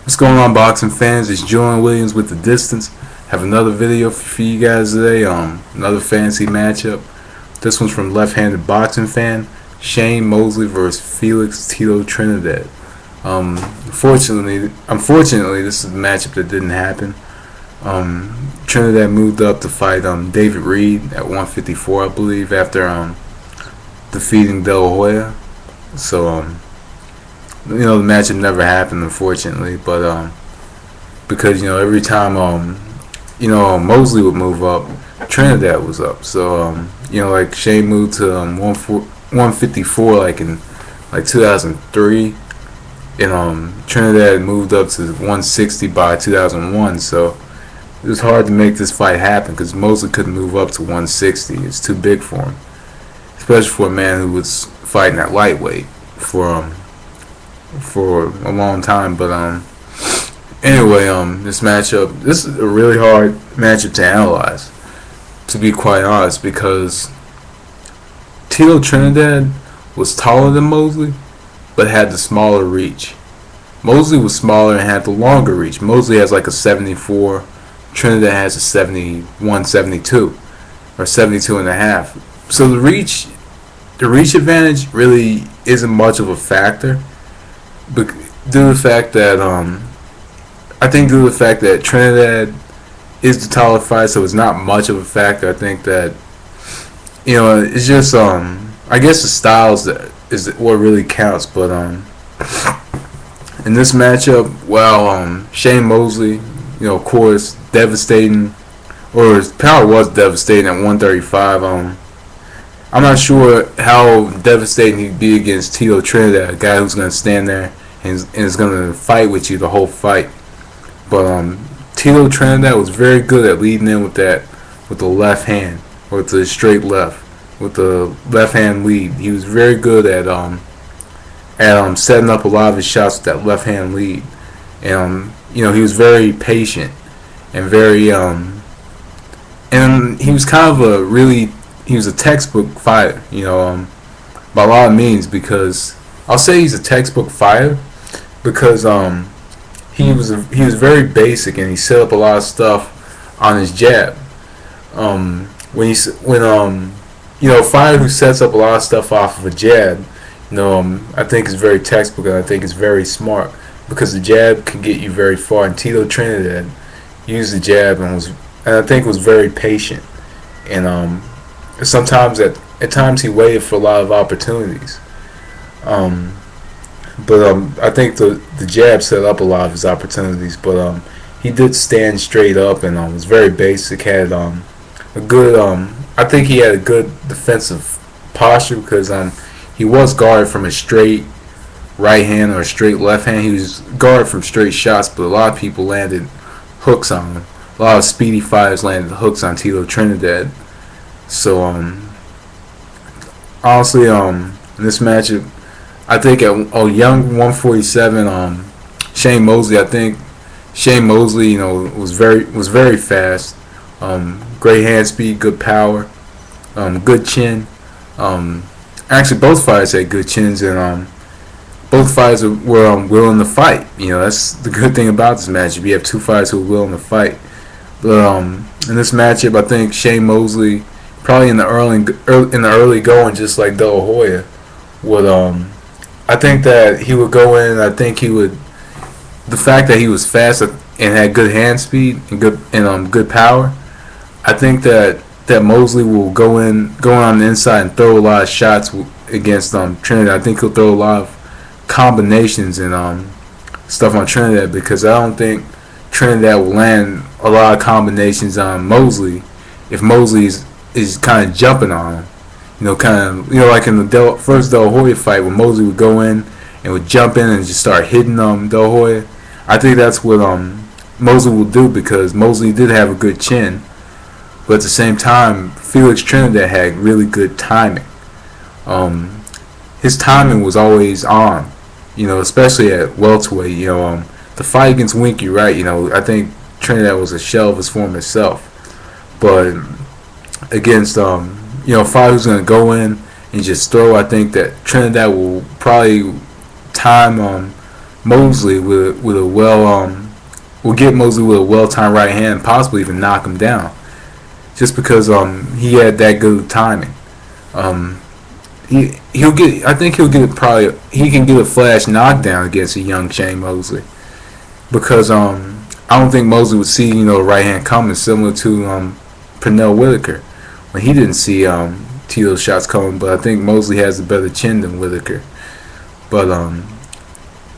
What's going on, boxing fans? It's Julian Williams with The Distance. Have another video for you guys today. Another fancy matchup. This one's from left-handed boxing fan Shane Mosley versus Felix Trinidad. Unfortunately, this is a matchup that didn't happen. Trinidad moved up to fight David Reed at 154, I believe, after defeating De La Hoya. So the matchup never happened, unfortunately. But because every time Mosley would move up, Trinidad was up. So like Shane moved to 154 like in 2003, and Trinidad moved up to 160 by 2001. So it was hard to make this fight happen because Mosley couldn't move up to 160. It's too big for him, especially for a man who was fighting at lightweight for a long time. But anyway, this is a really hard matchup to analyze, to be quite honest, because Tito Trinidad was taller than Mosley but had the smaller reach. Mosley was smaller and had the longer reach. Mosley has like a 74, Trinidad has a 71, 72 or 72 and a half. So the reach advantage really isn't much of a factor, but due to the fact that Trinidad is the taller fighter, so it's not much of a factor. I think that it's just I guess the styles that is what really counts. But in this matchup, Shane Mosley, of course, devastating, or his power was devastating at 135. I'm not sure how devastating he'd be against Tito Trinidad, a guy who's going to stand there and is going to fight with you the whole fight. But Tito Trinidad was very good at leading in with the left hand, or with the straight left, with the left hand lead. He was very good at setting up a lot of his shots with that left hand lead, and he was very patient and very and he was kind of he was a textbook fighter, by a lot of means, because I'll say he's a textbook fighter because he was very basic, and he set up a lot of stuff on his jab. A fighter who sets up a lot of stuff off of a jab, I think is very textbook, and I think it's very smart, because the jab can get you very far. And Tito Trinidad used the jab and I think was very patient, and sometimes at times he waited for a lot of opportunities. But I think the jab set up a lot of his opportunities. But he did stand straight up and was very basic. Had a good I think he had a good defensive posture, because he was guarded from a straight right hand or a straight left hand. He was guarded from straight shots, but a lot of people landed hooks on him. A lot of speedy fighters landed hooks on Tito Trinidad. So honestly, in this matchup, I think at a young 147, Shane Mosley. I think Shane Mosley, was very fast. Great hand speed, good power, good chin. Actually, both fighters had good chins, and both fighters were willing to fight. That's the good thing about this matchup. You have two fighters who are willing to fight. But in this matchup, I think Shane Mosley, probably in the early going, just like De La Hoya, would I think that he would go in. I think he would. The fact that he was fast and had good hand speed and good power, I think that Mosley will go on the inside and throw a lot of shots against Trinidad. I think he'll throw a lot of combinations and stuff on Trinidad, because I don't think Trinidad will land a lot of combinations on Mosley if Mosley is kind of jumping on him. Like in the first De La Hoya fight, when Mosley would go in and would jump in and just start hitting De La Hoya. I think that's what Mosley will do, because Mosley did have a good chin, but at the same time, Felix Trinidad had really good timing. His timing was always on, especially at welterweight. The fight against Winky Wright, I think Trinidad was a shell of his former self. But against a fighter who's going to go in and just throw, I think that Trinidad will probably time Mosley with a will get Mosley with a well-timed right hand, possibly even knock him down, just because he had that good timing. He'll get. I think he'll get probably. He can get a flash knockdown against a young Shane Mosley, because I don't think Mosley would see a right hand coming, similar to Pernell Whitaker when he didn't see Tito's shots coming. But I think Mosley has a better chin than Whitaker. But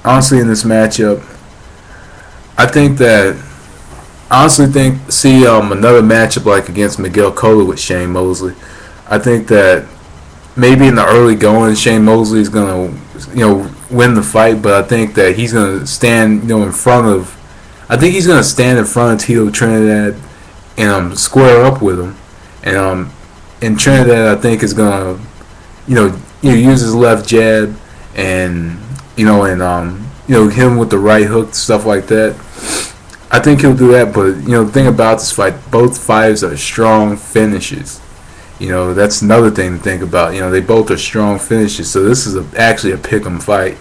honestly, in this matchup, I honestly think another matchup like against Miguel Cotto with Shane Mosley. I think that maybe in the early going, Shane Mosley is gonna win the fight, but I think that he's gonna stand in front of. I think he's gonna stand in front of Tito Trinidad and square up with him, and Trinidad I think is gonna use his left jab and hit him with the right hook, stuff like that. I think he'll do that, but the thing about this fight, both fighters are strong finishes. That's another thing to think about. They both are strong finishes, so this is actually a pick'em fight.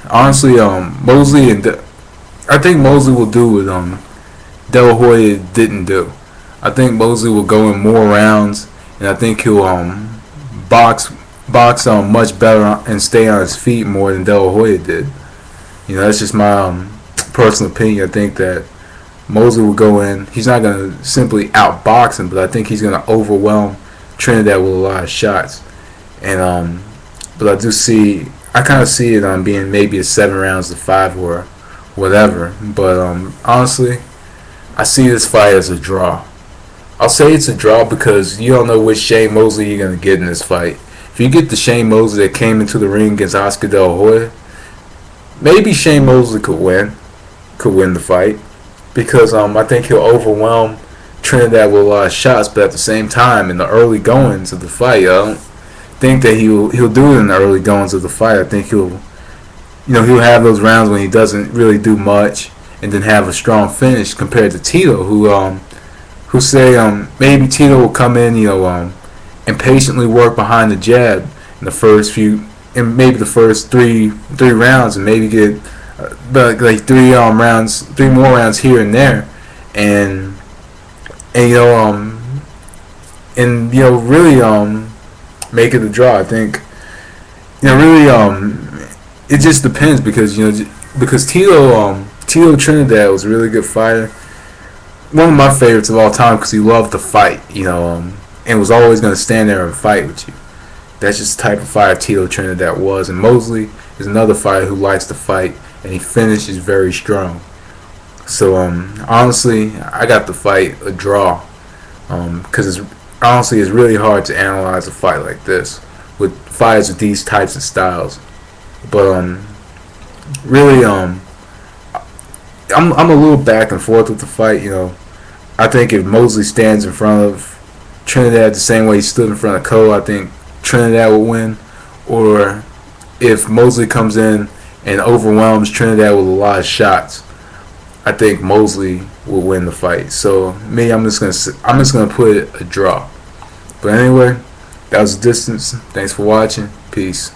Honestly, Mosley I think Mosley will do what De La Hoya didn't do. I think Mosley will go in more rounds, and I think he'll box much better and stay on his feet more than De La Hoya did. That's just my personal opinion. I think that Mosley will go in. He's not going to simply outbox him, but I think he's going to overwhelm Trinidad with a lot of shots. And but I kind of see it being maybe a 7 rounds to 5 or whatever. But honestly, I see this fight as a draw. I'll say it's a draw because you don't know which Shane Mosley you're going to get in this fight. If you get the Shane Mosley that came into the ring against Oscar De La Hoya, maybe Shane Mosley could win the fight, because I think he'll overwhelm Trinidad with a lot of shots. But at the same time, in the early goings of the fight, I don't think that he'll do it in the early goings of the fight. I think he'll have those rounds when he doesn't really do much, and then have a strong finish compared to Tito, who say maybe Tito will come in and patiently work behind the jab in the first few, and maybe the first three rounds, and maybe get like 3 more rounds here and there, and really make it a draw. I think it just depends, because Tito Trinidad was a really good fighter, one of my favorites of all time, because he loved to fight, and was always going to stand there and fight with you. That's just the type of fighter Tito Trinidad was. And Mosley is another fighter who likes to fight, and he finishes very strong. So honestly, I got the fight a draw, because it's really hard to analyze a fight like this with fighters with these types of styles. But really, I'm a little back and forth with the fight. I think if Mosley stands in front of Trinidad the same way he stood in front of Cotto, I think Trinidad will win. Or if Mosley comes in and overwhelms Trinidad with a lot of shots, I think Mosley will win the fight. So me, I'm just gonna put it a draw. But anyway, that was the distance. Thanks for watching. Peace.